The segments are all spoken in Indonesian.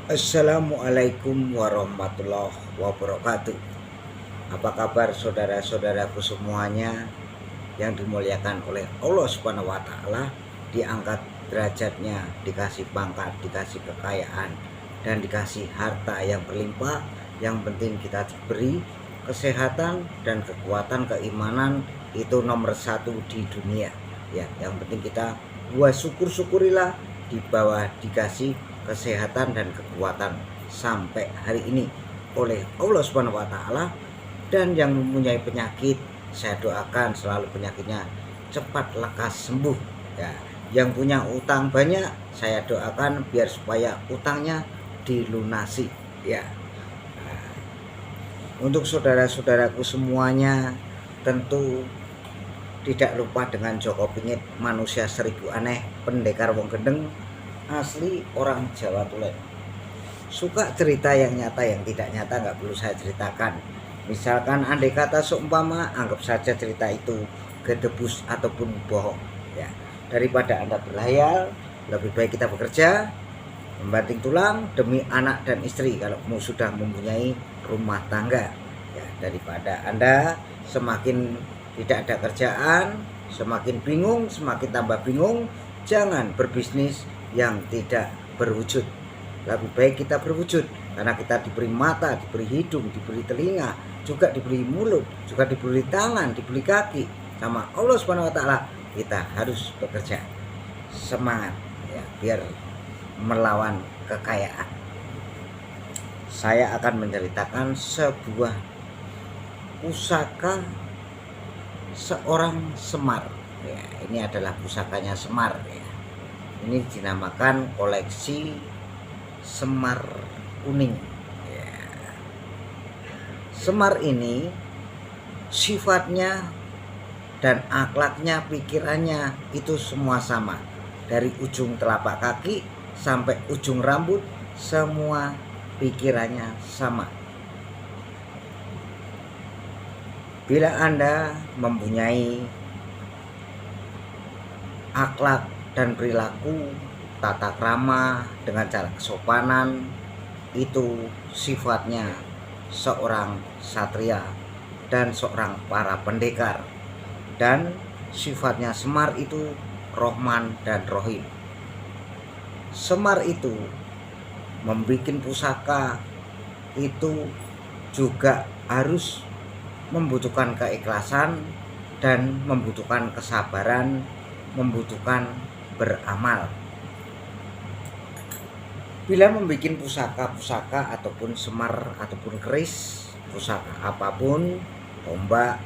Assalamualaikum warahmatullahi wabarakatuh. Apa kabar saudara-saudaraku semuanya yang dimuliakan oleh Allah Subhanahu wa taala, diangkat derajatnya, dikasih pangkat, dikasih kekayaan dan dikasih harta yang berlimpah. Yang penting kita diberi kesehatan dan kekuatan keimanan, itu nomor satu di dunia. Ya, yang penting kita buat syukur-syukurilah di bawah dikasih kesehatan dan kekuatan sampai hari ini oleh Allah Subhanahu wa taala. Dan yang mempunyai penyakit, saya doakan selalu penyakitnya cepat lekas sembuh ya. Yang punya utang banyak, saya doakan biar supaya utangnya dilunasi ya. Nah, untuk saudara-saudaraku semuanya, tentu tidak lupa dengan Joko Pingit, manusia seribu aneh, pendekar wong gendeng, asli orang Jawa Tulen. Suka cerita yang nyata, yang tidak nyata nggak perlu saya ceritakan. Misalkan andai kata seumpama, anggap saja cerita itu gedebus ataupun bohong ya. Daripada Anda berhayal, lebih baik kita bekerja membanting tulang demi anak dan istri kalau sudah mempunyai rumah tangga ya. Daripada Anda semakin tidak ada kerjaan, semakin bingung, semakin tambah bingung, jangan berbisnis yang tidak berwujud. Lebih baik kita berwujud, karena kita diberi mata, diberi hidung, diberi telinga, juga diberi mulut, juga diberi tangan, diberi kaki sama Allah Subhanahu wa taala. Kita harus bekerja, semangat ya, biar melawan kekayaan. Saya akan menceritakan sebuah pusaka seorang Semar ya. Ini adalah pusakanya Semar ya. Ini dinamakan koleksi Semar Kuning ya. Semar ini sifatnya dan akhlaknya, pikirannya itu semua sama. Dari ujung telapak kaki sampai ujung rambut, semua pikirannya sama. Bila Anda mempunyai akhlak dan perilaku, tata krama dengan cara kesopanan, itu sifatnya seorang satria dan seorang para pendekar. Dan sifatnya Semar itu Rohman dan Rohim. Semar itu membuat pusaka itu juga harus membutuhkan keikhlasan dan membutuhkan kesabaran, membutuhkan beramal. Bila membuat pusaka-pusaka ataupun semar ataupun keris, pusaka apapun, tombak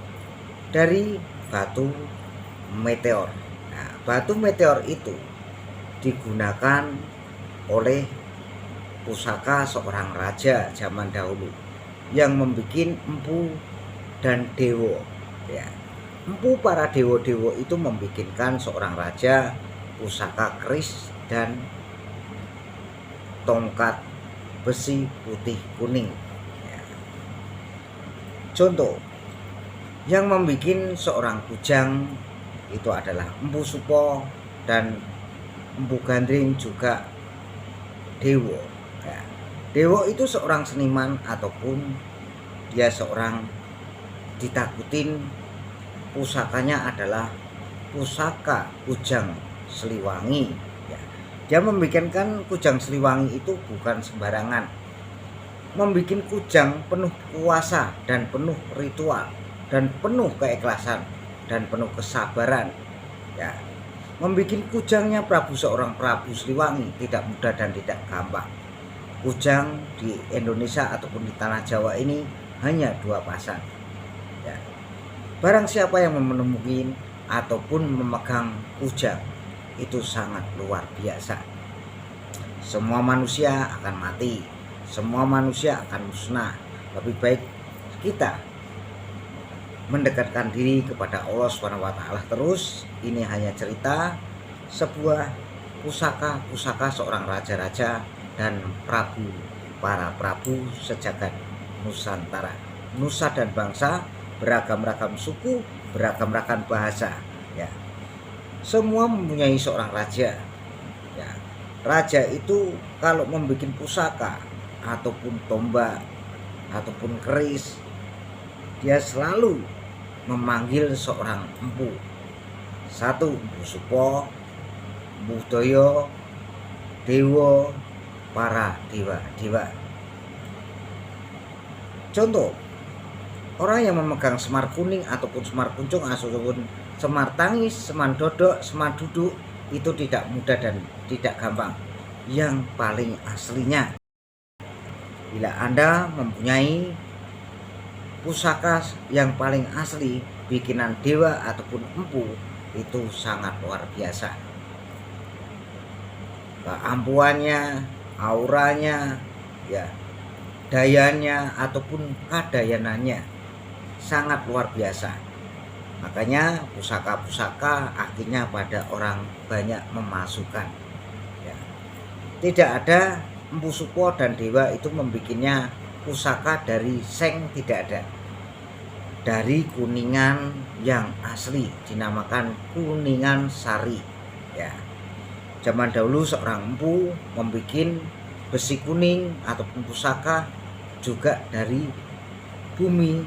dari batu meteor. Nah, batu meteor itu digunakan oleh pusaka seorang raja zaman dahulu yang membuat empu dan dewo ya. Empu para dewo-dewo itu membikinkan seorang raja pusaka keris dan tongkat besi putih kuning ya. Contoh yang membuat seorang kujang itu adalah Empu Supo dan Empu Gandring, juga dewo ya. Dewo itu seorang seniman ataupun dia seorang ditakutin. Pusakanya adalah pusaka Kujang Sliwangi ya. Dia membikinkan Kujang Sliwangi itu bukan sembarangan, membuat kujang penuh kuasa dan penuh ritual dan penuh keikhlasan dan penuh kesabaran ya. Membuat kujangnya seorang Prabu Sliwangi tidak mudah dan tidak gampang. Kujang di Indonesia ataupun di tanah Jawa ini hanya 2 pasang ya. Barang siapa yang menemukan ataupun memegang kujang itu sangat luar biasa. Semua manusia akan mati, semua manusia akan musnah. Lebih baik kita mendekatkan diri kepada Allah Subhanahu wa taala terus. Ini hanya cerita sebuah pusaka seorang raja-raja dan para prabu sejagat Nusantara. Nusa dan bangsa, beragam-ragam suku, beragam-ragam bahasa ya. Semua mempunyai seorang raja ya. Raja itu kalau membuat pusaka ataupun tombak ataupun keris, dia selalu memanggil seorang empu. Satu, Empu Supo, Empu Doyo, Dewa, para dewa-dewa. Contoh, orang yang memegang semar kuning ataupun semar kuncung ataupun semar tangis, semar dodok, semar duduk, itu tidak mudah dan tidak gampang. Yang paling aslinya, bila Anda mempunyai pusaka yang paling asli bikinan dewa ataupun empu, itu sangat luar biasa. Keampuannya, auranya, ya, dayanya ataupun kadayanannya sangat luar biasa. Makanya pusaka-pusaka akhirnya pada orang banyak memasukkan, ya. Tidak ada Empu Supo dan dewa itu membikinnya pusaka dari seng, tidak ada. Dari kuningan yang asli dinamakan kuningan sari, ya. Zaman dahulu seorang empu membuat besi kuning ataupun pusaka juga dari bumi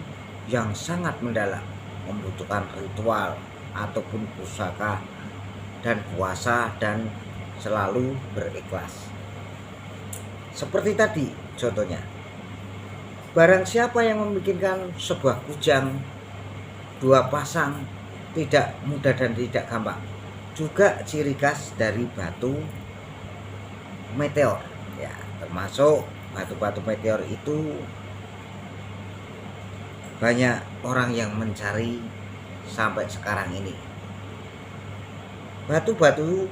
yang sangat mendalam, membutuhkan ritual ataupun pusaka dan puasa dan selalu berikhlas. Seperti tadi contohnya, barang siapa yang membikinkan sebuah kujang 2 pasang tidak mudah dan tidak gampang. Juga ciri khas dari batu meteor, ya, termasuk batu-batu meteor itu banyak orang yang mencari sampai sekarang ini. Batu-batu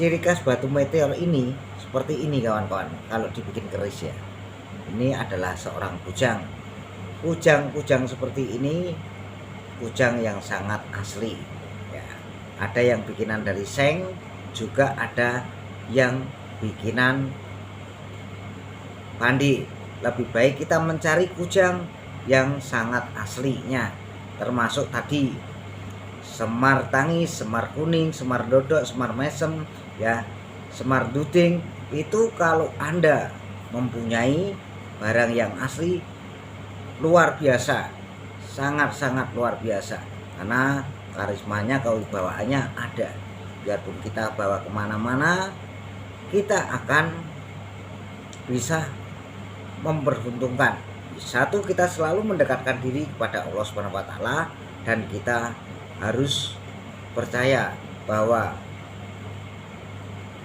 ciri khas batu meteor ini seperti ini kawan-kawan, kalau dibikin keris ya. Ini adalah seorang kujang. Kujang-kujang seperti ini kujang yang sangat asli, ya. Ada yang bikinan dari seng, juga ada yang bikinan pandi. Lebih baik kita mencari kujang yang sangat aslinya, termasuk tadi semar tangis, semar kuning, semar dodok, semar mesem, ya, semar duding. Itu kalau Anda mempunyai barang yang asli, luar biasa, sangat-sangat luar biasa, karena karismanya, kewibawaannya ada. Biarpun kita bawa kemana-mana, kita akan bisa memperuntukkan. Satu, kita selalu mendekatkan diri kepada Allah Subhanahu wa Ta'ala, dan kita harus percaya bahwa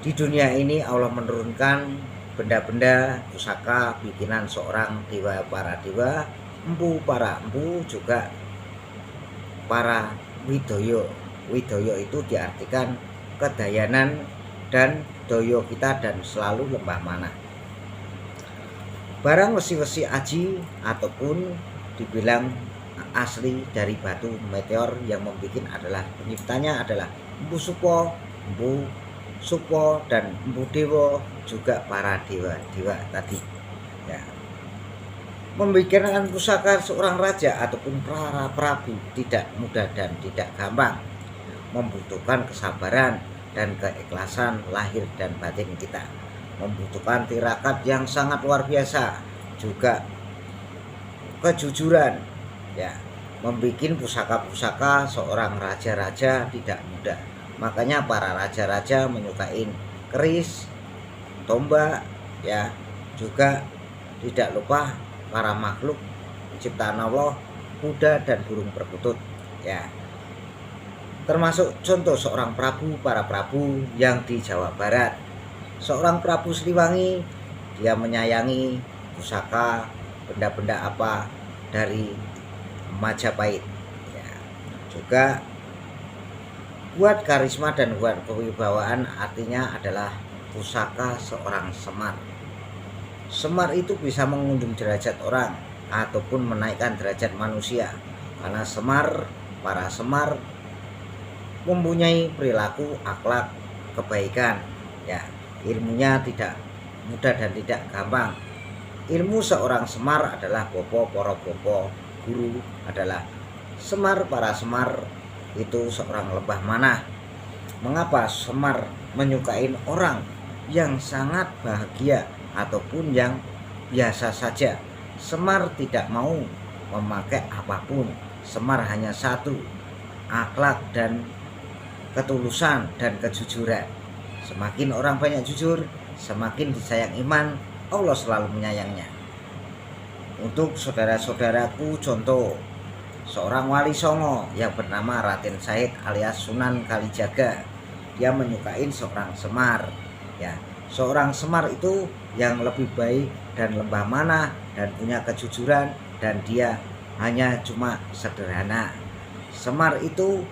di dunia ini Allah menurunkan benda-benda pusaka bikinan seorang dewa, para dewa, empu, para empu, juga para widoyo. Widoyo itu diartikan kedayanan dan doyo kita dan selalu lembah mana. Barang wesi-wesi aji ataupun dibilang asli dari batu meteor yang membuat adalah penciptanya adalah Empu Supo, Empu Supo dan Empu Dewa, juga para dewa-dewa tadi, ya. Membikinkan pusaka seorang raja ataupun para prabu tidak mudah dan tidak gampang, membutuhkan kesabaran dan keikhlasan lahir dan batin kita, membutuhkan tirakat yang sangat luar biasa, juga kejujuran, ya. Membikin pusaka-pusaka seorang raja-raja tidak mudah. Makanya para raja-raja menyukai keris, tombak, ya. Juga tidak lupa para makhluk ciptaan Allah, kuda dan burung perkutut, ya. Termasuk contoh seorang prabu, para prabu yang di Jawa Barat. Seorang Prabu Siliwangi, dia menyayangi pusaka benda-benda apa dari Majapahit, ya. Juga buat karisma dan buat kewibawaan, artinya adalah pusaka seorang Semar. Semar itu bisa mengunjung derajat orang ataupun menaikkan derajat manusia, karena Semar, para Semar mempunyai perilaku, akhlak, kebaikan, ya. Ilmunya tidak mudah dan tidak gampang. Ilmu seorang Semar adalah bopo, poro bopo, guru adalah Semar. Para Semar itu seorang lebah manah. Mengapa Semar menyukai orang yang sangat bahagia ataupun yang biasa saja. Semar tidak mau memakai apapun. Semar hanya satu, akhlak dan ketulusan dan kejujuran. Semakin orang banyak jujur, semakin disayang iman, Allah selalu menyayangnya. Untuk saudara-saudaraku, contoh seorang wali songo yang bernama Raden Said alias Sunan Kalijaga. Dia menyukai seorang Semar, ya. Seorang Semar itu yang lebih baik dan lembah mana dan punya kejujuran, dan dia hanya cuma sederhana. Semar itu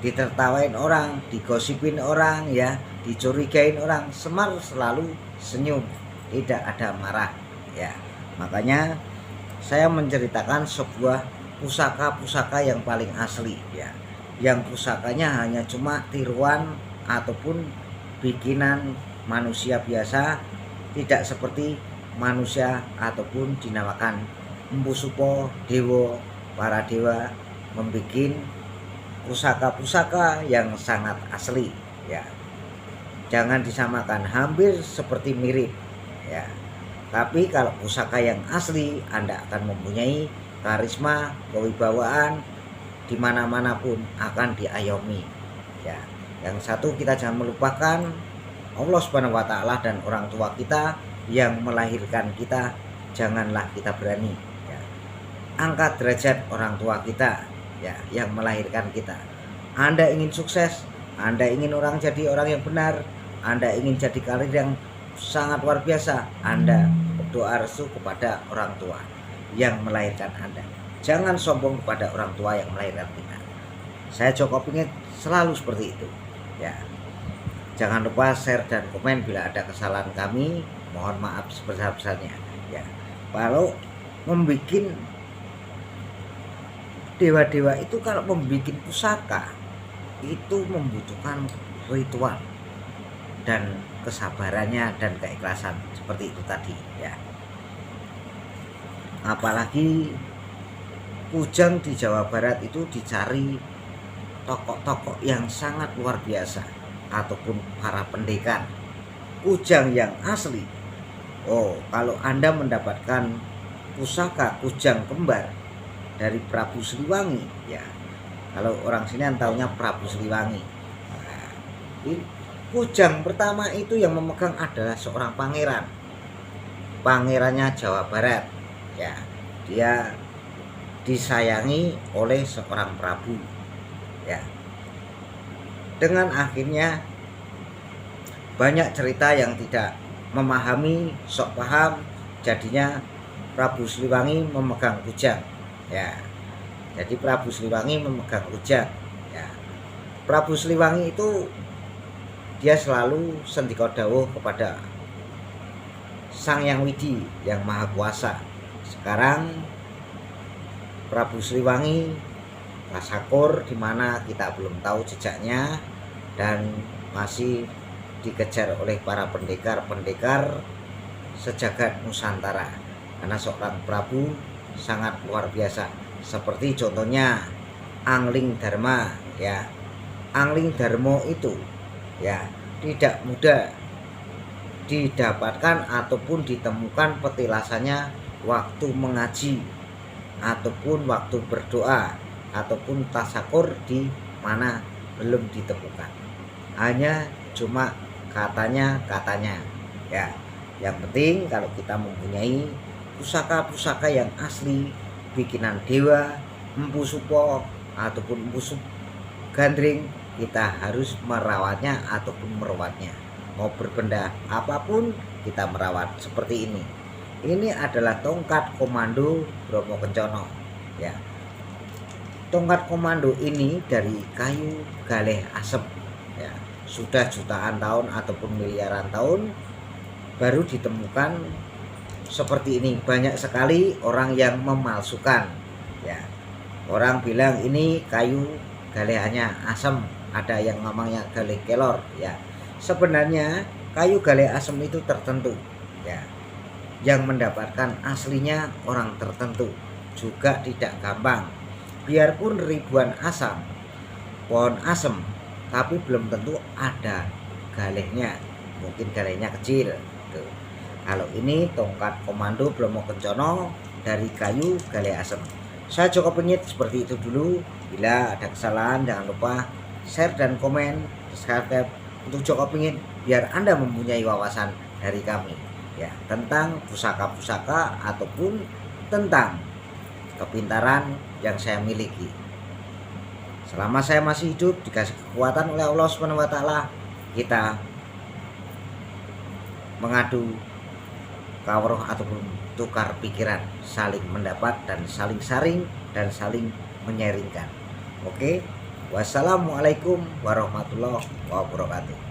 ditertawain orang, digosipin orang, ya, dicurigain orang, Semar selalu senyum, tidak ada marah, ya. Makanya saya menceritakan sebuah pusaka-pusaka yang paling asli, ya, yang pusakanya hanya cuma tiruan ataupun bikinan manusia biasa, tidak seperti manusia ataupun dinamakan Empu Supo, dewa, para dewa membuat pusaka-pusaka yang sangat asli, ya. Jangan disamakan, hampir seperti mirip, ya. Tapi kalau pusaka yang asli, Anda akan mempunyai karisma, kewibawaan, di mana-mana pun akan diayomi, ya. Yang satu, kita jangan melupakan Allah Subhanahu wa Ta'ala dan orang tua kita yang melahirkan kita. Janganlah kita berani, ya, angkat derajat orang tua kita, ya, yang melahirkan kita. Anda ingin sukses, Anda ingin jadi orang yang benar, Anda ingin jadi karir yang sangat luar biasa, Anda berdoa restu kepada orang tua yang melahirkan Anda. Jangan sombong kepada orang tua yang melahirkan kita. Saya Joko Pingit selalu seperti itu, ya. Jangan lupa share dan komen bila ada kesalahan kami, mohon maaf sebesar-besarnya, ya. Kalau membuat dewa-dewa itu, kalau membuat pusaka itu membutuhkan ritual dan kesabarannya dan keikhlasan seperti itu tadi, ya. Apalagi kujang di Jawa Barat itu dicari tokoh-tokoh yang sangat luar biasa ataupun para pendekar. Kujang yang asli, oh, kalau Anda mendapatkan pusaka kujang kembar dari Prabu Siliwangi, ya, kalau orang sini taunya Prabu Siliwangi. Nah, kujang pertama itu yang memegang adalah seorang pangeran, pangerannya Jawa Barat, ya. Dia disayangi oleh seorang prabu, ya. Dengan akhirnya banyak cerita yang tidak memahami, sok paham, jadinya Prabu Siliwangi memegang kujang, ya. Jadi Prabu Siliwangi memegang kujang, ya. Prabu Siliwangi itu dia selalu sendika dawuh kepada Sang Yang Widi yang Maha Kuasa. Sekarang Prabu Siliwangi tasakur di mana kita belum tahu jejaknya dan masih dikejar oleh para pendekar-pendekar sejagat Nusantara, karena seorang prabu sangat luar biasa. Seperti contohnya Angling Dharma, ya. Angling Dharma itu, ya, tidak mudah didapatkan ataupun ditemukan petilasannya waktu mengaji ataupun waktu berdoa ataupun tasakur, di mana belum ditemukan. Hanya cuma katanya, ya. Yang penting kalau kita mempunyai pusaka-pusaka yang asli bikinan dewa, Empu Supo ataupun Empu Gandring, kita harus merawatnya ataupun merawatnya. Mau berbenda apapun kita merawat seperti ini. Ini adalah tongkat komando Bromo Kencono, ya. Tongkat komando ini dari kayu galeh asem, ya. Sudah jutaan tahun ataupun miliaran tahun baru ditemukan seperti ini. Banyak sekali orang yang memalsukan, ya. Orang bilang ini kayu galehannya asem, ada yang namanya galeh kelor, ya. Sebenarnya kayu galeh asem itu tertentu, ya. Yang mendapatkan aslinya orang tertentu, juga tidak gampang. Biarpun ribuan pohon asem, tapi belum tentu ada galehnya. mungkin galenya kecil. Tuh. Kalau ini tongkat komando Bromo Kencono dari kayu gale asem. Saya Joko Penyit seperti itu dulu. Bila ada kesalahan jangan lupa share dan komen, subscribe untuk Joko Penyit biar Anda mempunyai wawasan dari kami ya tentang pusaka-pusaka ataupun tentang kepintaran yang saya miliki. Selama saya masih hidup dikasih kekuatan oleh Allah Subhanahu wa taala, kita mengadu kawruh ataupun tukar pikiran, saling mendapat dan saling sharing dan saling menyaringkan. Oke. Wassalamualaikum warahmatullahi wabarakatuh.